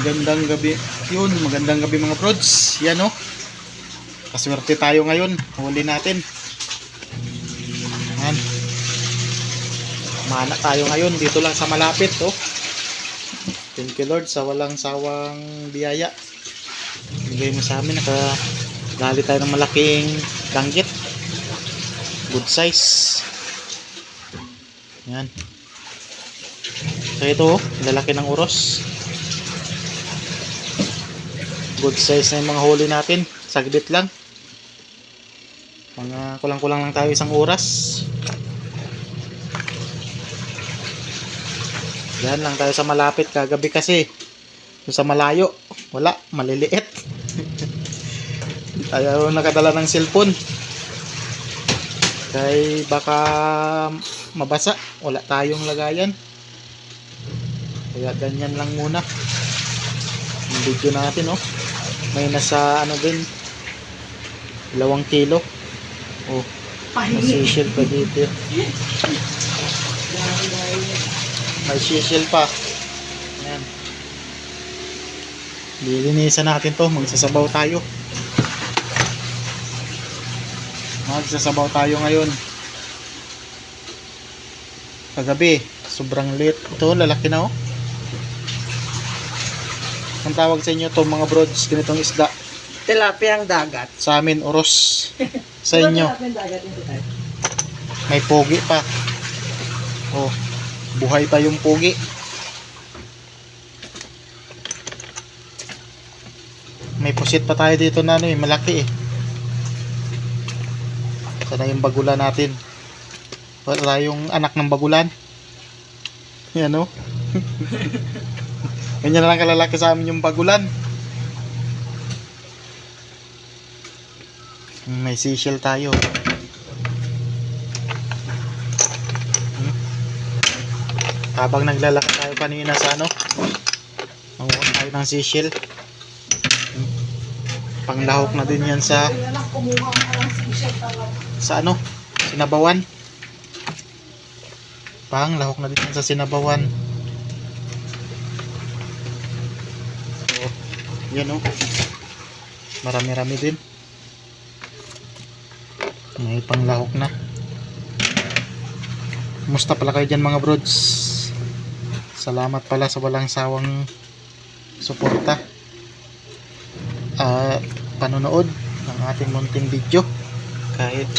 magandang gabi. Yun, magandang gabi mga brods. Yan oh. Kaswerte tayo ngayon. Huli natin. Yan. Mana tayo ngayon. Dito lang sa malapit oh. Thank you Lord sa walang sawang biyaya. Bigay mo sa amin. Nakadali tayo ng malaking danggit. Good size. Yan. So ito oh. Lalaki ng uros. Good size na yung mga huli natin. Saglit lang. Mga kulang-kulang lang tayo isang oras. Yan lang tayo sa malapit. Kagabi kasi sa malayo wala, maliliit. Tayo nakadala ng cellphone kaya baka mabasa. Wala tayong lagayan. Kaya ganyan lang muna yung video natin oh. May nasa ano din 2 kilo oh, nasishil pa dito. May sishil pa. Ayan. Lilinisan natin to. Magsasabaw tayo ngayon. Kagabi sobrang liit. Ito lalaki na oh. Ang tawag sa inyo to mga brods, ganitong isda? Tilapia ang dagat. Sa amin, uros. Sa inyo. May pogi pa. Oh, buhay pa yung pogi. May pusit pa tayo dito na ano eh, malaki eh. Sana yung bagulan natin. Wala tayong anak ng bagulan. Yan oh. Ganyan na lang kalalaki sa amin yung bagulan. May seashell tayo. Habang naglalakad tayo kanina sa ano, manguha tayo ng seashell. Panglahok na din yan sa ano, sinabawan. Panglahok na din yan sa sinabawan. Yan o. Marami-rami din. May panglahok na. Kumusta pala kayo dyan mga brods? Salamat pala sa walang sawang suporta at panonood ng ating munting video. Kahit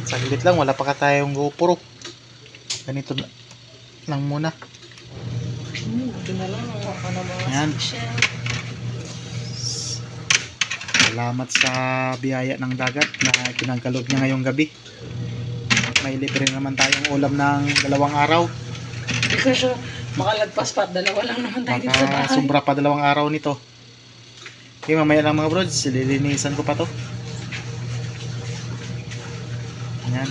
saglit lang, wala pa ka tayong GoPro. Ganito lang muna. Yan. Salamat sa biyaya ng dagat na pinagkaloob niya ngayong gabi. May libre naman tayong ulam ng 2 araw. Hindi ko siya makalagpas pa. 2 lang naman tayo dito sa bahay. Sobra pa 2 araw nito. Okay, mamaya lang mga brods. Lilinisan ko pa to. Ayan.